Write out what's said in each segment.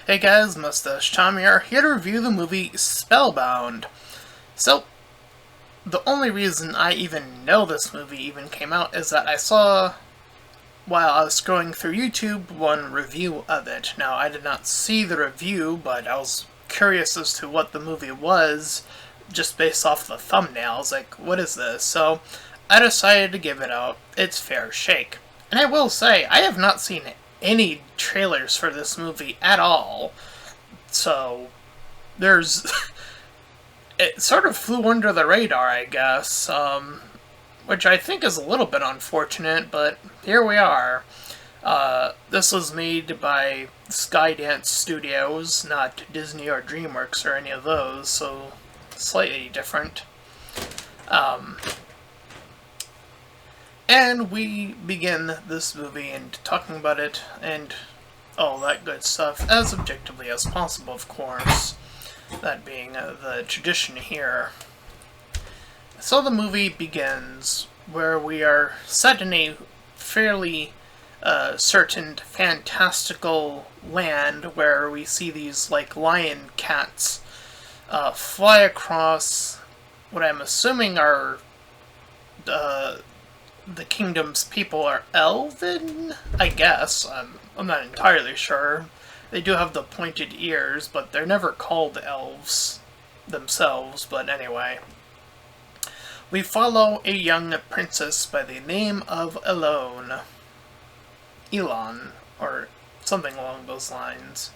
Hey guys, Mustached Tom here to review the movie Spellbound. So, the only reason I even know this movie even came out is that I saw, while I was scrolling through YouTube, one review of it. Now, I did not see the review, but I was curious as to what the movie was, just based off the thumbnails. Like, what is this? So, I decided to give it its fair shake. And I will say, I have not seen any trailers for this movie at all. So, there's... it sort of flew under the radar, I guess, which I think is a little bit unfortunate, but here we are. This was made by Skydance Studios, not Disney or DreamWorks or any of those, so slightly different. And we begin this movie and talking about it and all that good stuff as objectively as possible, of course. That being the tradition here. So the movie begins where we are set in a fairly certain fantastical land where we see these like lion cats fly across what I'm assuming are the kingdom's people are elven, I guess. I'm not entirely sure. They do have the pointed ears, but they're never called elves themselves, but anyway. We follow a young princess by the name of Elon, or something along those lines.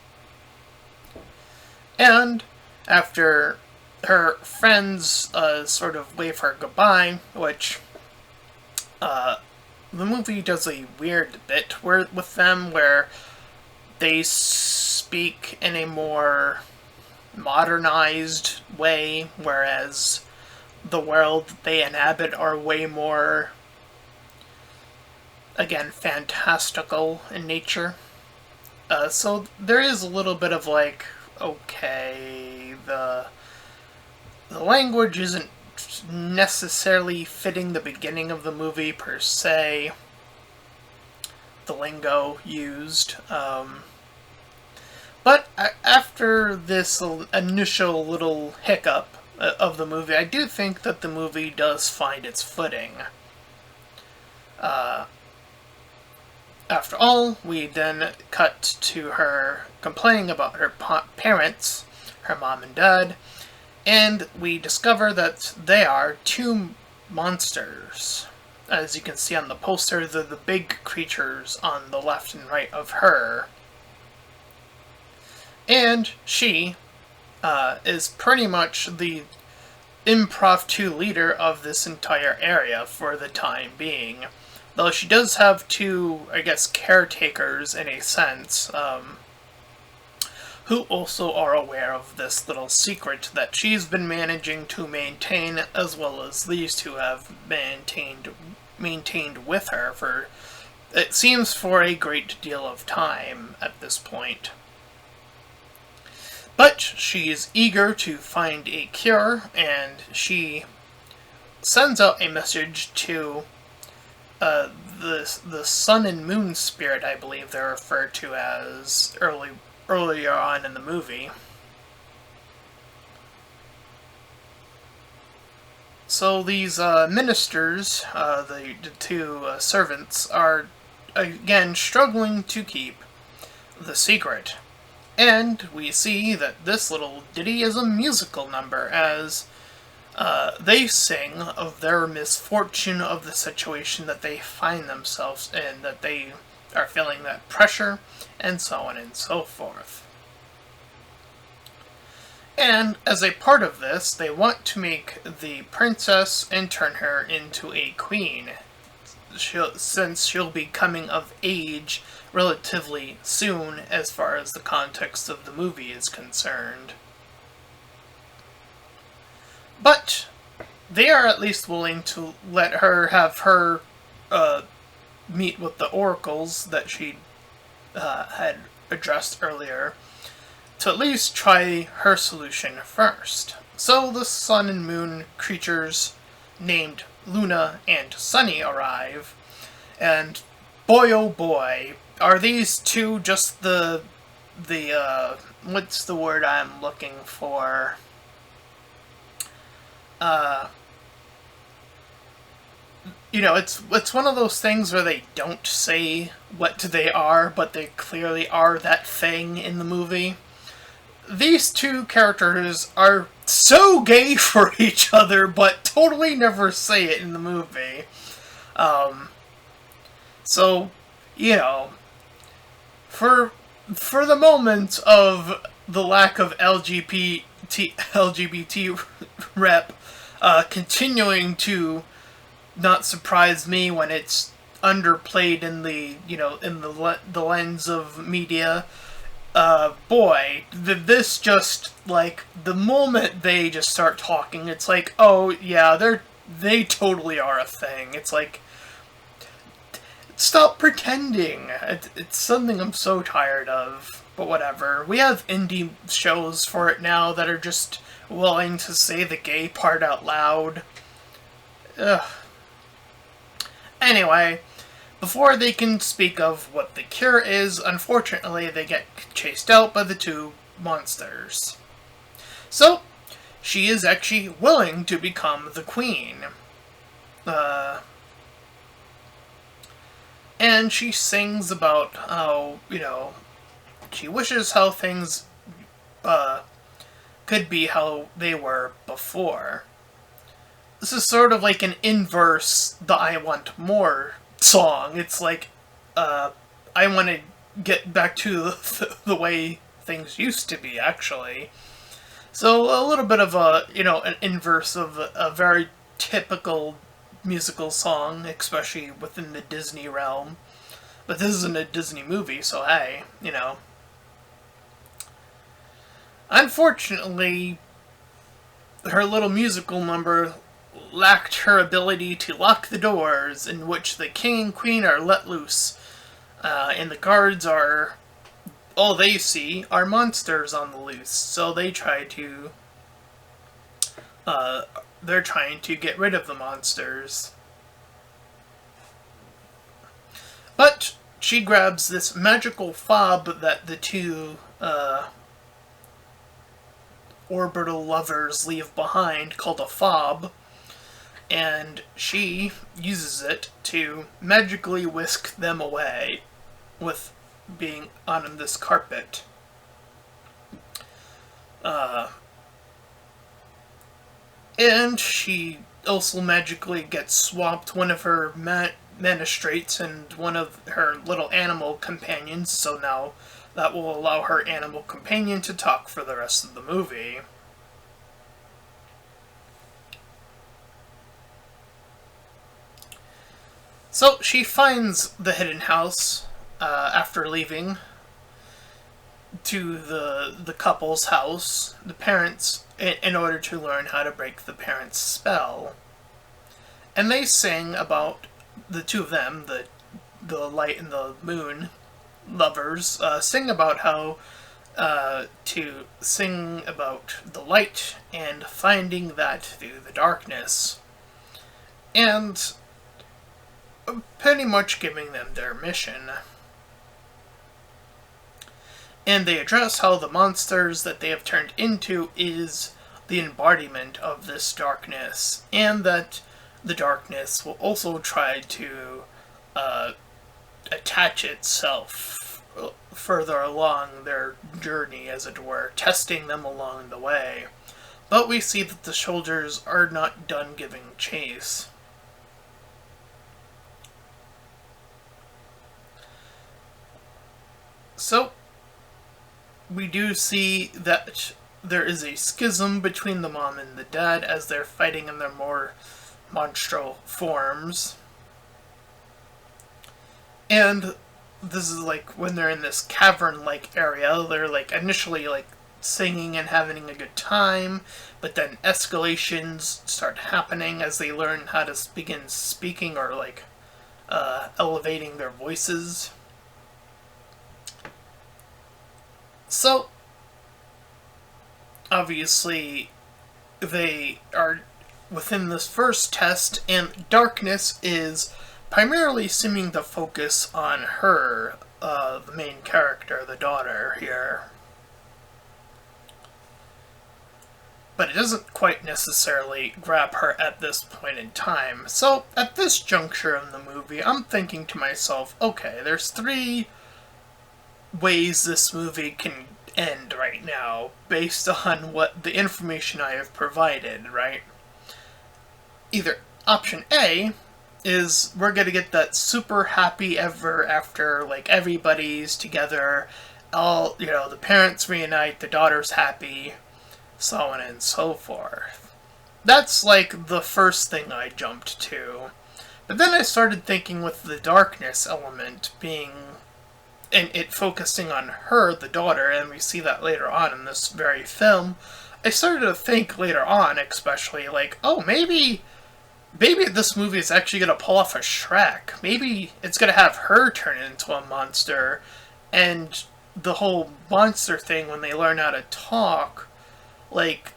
And after her friends sort of wave her goodbye, which the movie does a weird bit with them where they speak in a more modernized way, whereas the world they inhabit are way more, again, fantastical in nature. So there is a little bit of like, okay, the language isn't necessarily fitting the beginning of the movie per se, the lingo used, but after this initial little hiccup of the movie, I do think that the movie does find its footing. After all, we then cut to her complaining about her parents, her mom and dad, and we discover that they are two monsters. As you can see on the poster, they're the big creatures on the left and right of her. And she is pretty much the impromptu leader of this entire area for the time being. Though she does have two, I guess, caretakers in a sense, who also are aware of this little secret that she's been managing to maintain, as well as these two have maintained with her for, it seems, for a great deal of time at this point. But she is eager to find a cure, and she sends out a message to the sun and moon spirit, I believe they're referred to as earlier on in the movie. So these ministers, the two servants, are again struggling to keep the secret. And we see that this little ditty is a musical number, as they sing of their misfortune of the situation that they find themselves in, that they are feeling that pressure, and so on and so forth. And as a part of this, they want to make the princess and turn her into a queen, since she'll be coming of age relatively soon as far as the context of the movie is concerned. But they are at least willing to let her have her meet with the oracles that she had addressed earlier, to at least try her solution first. So the sun and moon creatures named Luna and Sunny arrive, and boy oh boy, are these two just the what's the word I'm looking for? Uh, it's one of those things where they don't say what they are, but they clearly are that thing in the movie. These two characters are so gay for each other, but totally never say it in the movie. Um, so, you know, for for the moment of the lack of LGBT rep continuing to not surprise me when it's underplayed in the the lens of media. Boy, this just like the moment they just start talking, it's like, oh yeah, they totally are a thing. It's like, stop pretending. It's something I'm so tired of. But whatever. We have indie shows for it now that are just willing to say the gay part out loud. Ugh. Anyway, before they can speak of what the cure is, unfortunately they get chased out by the two monsters. So, she is actually willing to become the queen. And she sings about how, she wishes how things could be how they were before. This is sort of like an inverse the I Want More song. It's like, I want to get back to the way things used to be, actually. So a little bit of an inverse of a very typical musical song, especially within the Disney realm. But this isn't a Disney movie, so hey, Unfortunately, her little musical number lacked her ability to lock the doors in which the king and queen are let loose, and the guards are, all they see are monsters on the loose, so they're trying to get rid of the monsters. But she grabs this magical fob that the two orbital lovers leave behind, called a fob, and she uses it to magically whisk them away with being on this carpet. And she also magically gets swapped one of her magistrates and one of her little animal companions, so now that will allow her animal companion to talk for the rest of the movie. So she finds the hidden house after leaving to the couple's house, the parents, in order to learn how to break the parents' spell. And they sing about, the two of them, the light and the moon lovers, sing about how to sing about the light and finding that through the darkness. And pretty much giving them their mission. And they address how the monsters that they have turned into is the embodiment of this darkness, and that the darkness will also try to attach itself further along their journey, as it were, testing them along the way. But we see that the soldiers are not done giving chase. So, we do see that there is a schism between the mom and the dad as they're fighting in their more monstral forms. And this is like when they're in this cavern-like area, they're like initially like singing and having a good time, but then escalations start happening as they learn how to begin speaking or like elevating their voices. So, obviously, they are within this first test, and darkness is primarily seeming to focus on her, the main character, the daughter here. But it doesn't quite necessarily grab her at this point in time. So, at this juncture in the movie, I'm thinking to myself, okay, there's three ways this movie can end right now, based on what the information I have provided, right? Either option A is we're gonna get that super happy ever after, like, everybody's together, all, you know, the parents reunite, the daughter's happy, so on and so forth. That's like the first thing I jumped to. But then I started thinking with the darkness element being, and it focusing on her, the daughter, and we see that later on in this very film, I started to think later on, especially, like, oh, maybe this movie is actually going to pull off a Shrek. Maybe it's going to have her turn into a monster, and the whole monster thing, when they learn how to talk, like,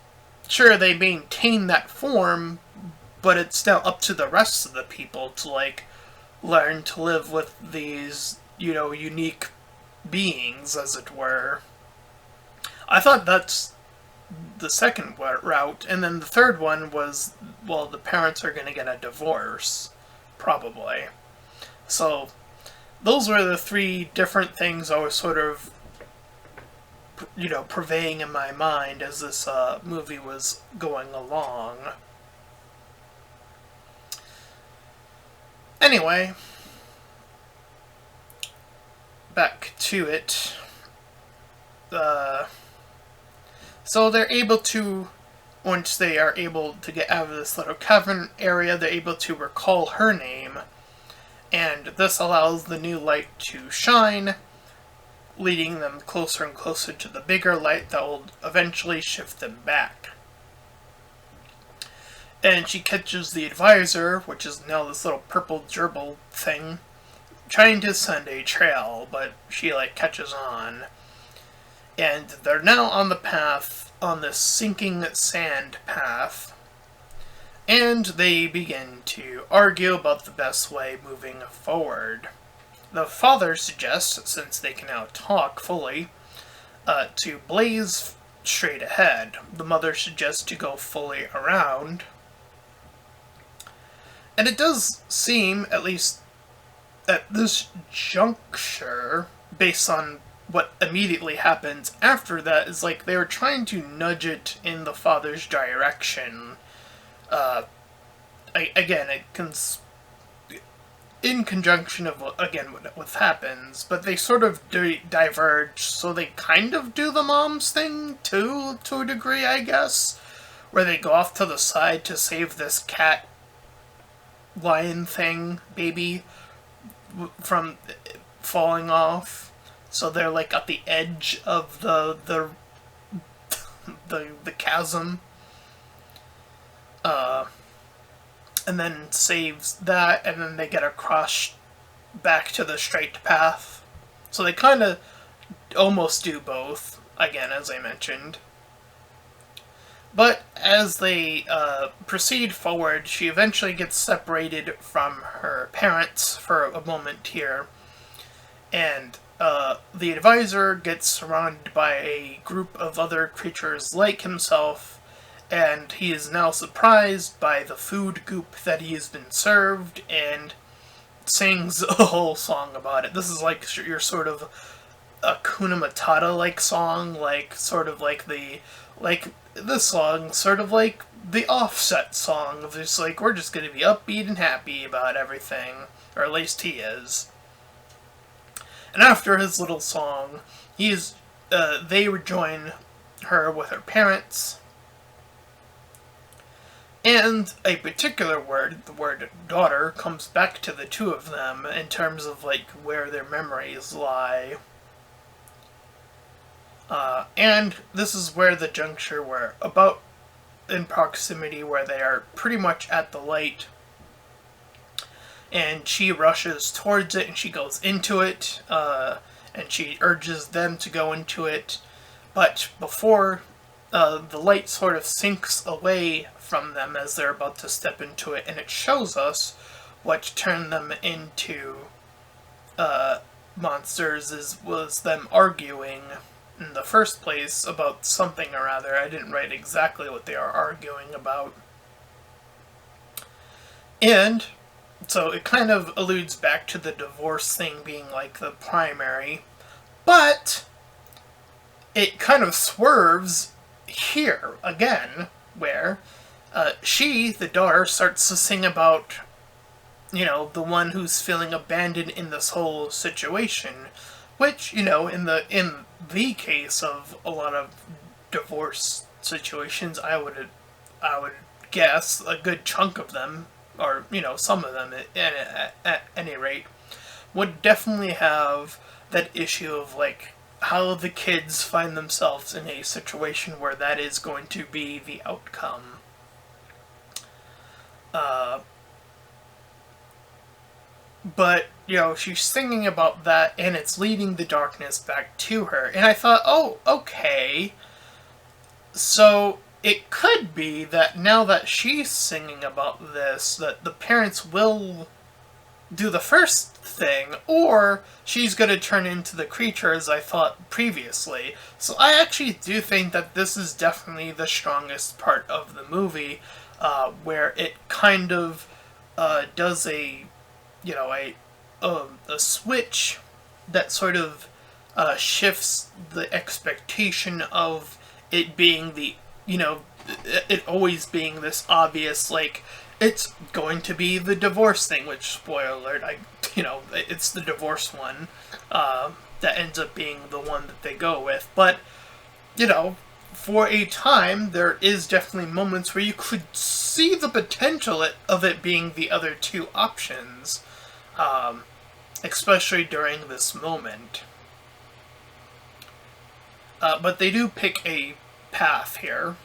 sure, they maintain that form, but it's now up to the rest of the people to, like, learn to live with these, you know, unique beings, as it were. I thought that's the second route, and then the third one was, well, the parents are going to get a divorce, probably. So, those were the three different things I was sort of, you know, purveying in my mind as this movie was going along. Anyway, back to it. So they're able to, once they are able to get out of this little cavern area, they're able to recall her name, and this allows the new light to shine, leading them closer and closer to the bigger light that will eventually shift them back. And she catches the advisor, which is now this little purple gerbil thing, trying to send a trail, but she, like, catches on. And they're now on the path, on this sinking sand path, and they begin to argue about the best way moving forward. The father suggests, since they can now talk fully, to blaze straight ahead. The mother suggests to go fully around. And it does seem, at least at this juncture, based on what immediately happens after that, is like they were trying to nudge it in the father's direction. Again, it can, in conjunction of, again, what happens, but they sort of diverge, so they kind of do the mom's thing, too, to a degree, I guess, where they go off to the side to save this cat lion thing, baby, from falling off, so they're, like, at the edge of the chasm, and then saves that, and then they get across back to the straight path. So they kind of almost do both, again, as I mentioned. But as they proceed forward, she eventually gets separated from her parents for a moment here, and the advisor gets surrounded by a group of other creatures like himself, and he is now surprised by the food goop that he has been served, and sings a whole song about it. This is like your sort of Hakuna Matata-like song, like sort of like this song, sort of like the Offset song of just like, we're just gonna be upbeat and happy about everything, or at least he is. And after his little song, they rejoin her with her parents. And a particular word, the word daughter, comes back to the two of them in terms of, like, where their memories lie. And this is where the juncture where, about in proximity, where they are pretty much at the light. And she rushes towards it, and she goes into it, and she urges them to go into it. But before the light sort of sinks away from them as they're about to step into it, and it shows us what turned them into monsters was them arguing in the first place about something or other. I didn't write exactly what they are arguing about. And so it kind of alludes back to the divorce thing being like the primary, but it kind of swerves here again, where she, the daughter, starts to sing about, the one who's feeling abandoned in this whole situation, which, in the case of a lot of divorce situations, I would guess a good chunk of them, or some of them at any rate, would definitely have that issue of like how the kids find themselves in a situation where that is going to be the outcome. But, she's singing about that, and it's leading the darkness back to her. And I thought, oh, okay. So, it could be that now that she's singing about this, that the parents will do the first thing, or she's going to turn into the creature as I thought previously. So I actually do think that this is definitely the strongest part of the movie, where it kind of does a switch that sort of shifts the expectation of it being it always being this obvious, like, it's going to be the divorce thing, which, spoiler alert, it's the divorce one, that ends up being the one that they go with. But, for a time, there is definitely moments where you could see the potential of it being the other two options, especially during this moment. But they do pick a path here.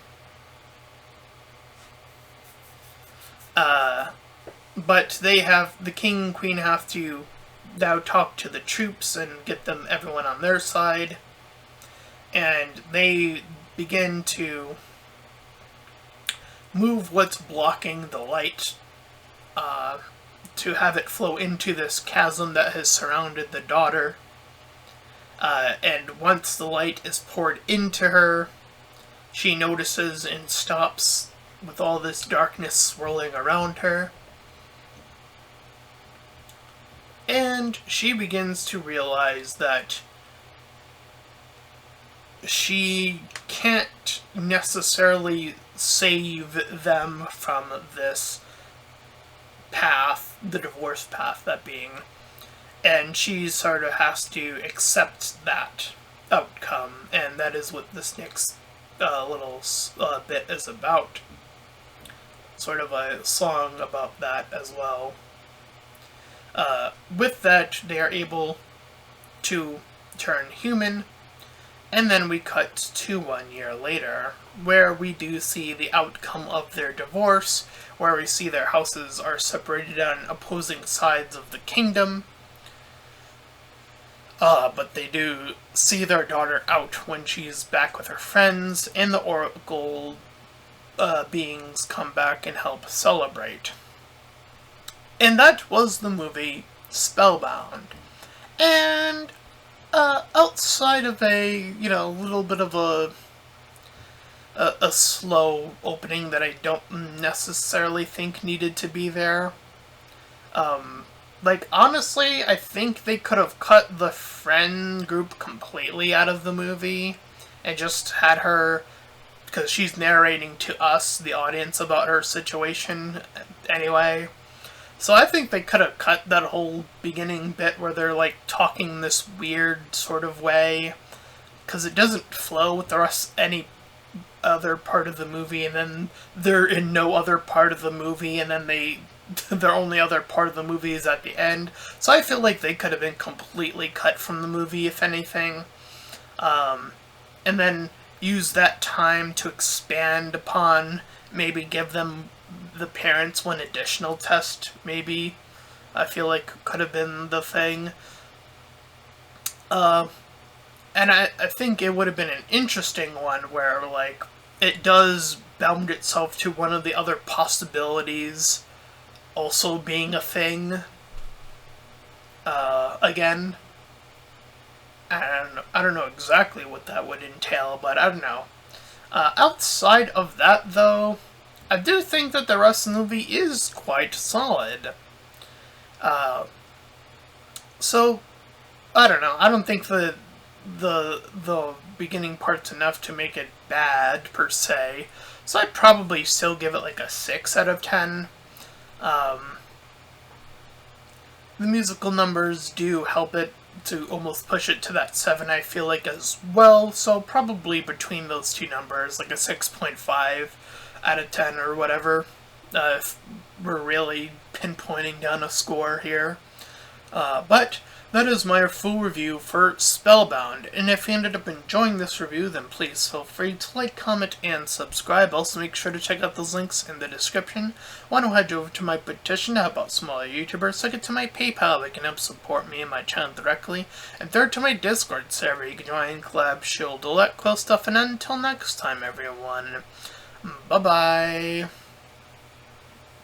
But the king and queen have to now talk to the troops and get everyone on their side. And they begin to move what's blocking the light, to have it flow into this chasm that has surrounded the daughter. And once the light is poured into her, she notices and stops with all this darkness swirling around her. And she begins to realize that she can't necessarily save them from this path, the divorce path, that being. And she sort of has to accept that outcome, and that is what this next little bit is about. Sort of a song about that as well. With that, they are able to turn human, and then we cut to 1 year later, where we do see the outcome of their divorce, where we see their houses are separated on opposing sides of the kingdom. But they do see their daughter out when she's back with her friends, and the Oracle beings come back and help celebrate. And that was the movie Spellbound. And outside of a little bit of a slow opening that I don't necessarily think needed to be there, honestly, I think they could have cut the friend group completely out of the movie and just had her, because she's narrating to us, the audience, about her situation anyway. So I think they could have cut that whole beginning bit where they're, talking this weird sort of way, because it doesn't flow with the rest, any other part of the movie, and then they're in no other part of the movie, and then their only other part of the movie is at the end. So I feel like they could have been completely cut from the movie, if anything. And then use that time to expand upon, maybe give them, the parents, one additional test, maybe. I feel like could have been the thing. And I think it would have been an interesting one where, it does bound itself to one of the other possibilities also being a thing, again. And I don't know exactly what that would entail, but I don't know. Outside of that, though, I do think that the rest of the movie is quite solid. So, I don't know. I don't think the beginning part's enough to make it bad, per se. So I'd probably still give it like a 6 out of 10. The musical numbers do help it to almost push it to that 7, I feel like, as well. So probably between those two numbers, like a 6.5 out of 10 or whatever, if we're really pinpointing down a score here. But that is my full review for Spellbound, and if you ended up enjoying this review, then please feel free to like, comment, and subscribe. Also make sure to check out those links in the description. Want to head over to my petition to help out smaller YouTubers, second to my PayPal that can help support me and my channel directly, and third to my Discord server. You can join, collab, shield, all that cool stuff, and until next time everyone, bye bye.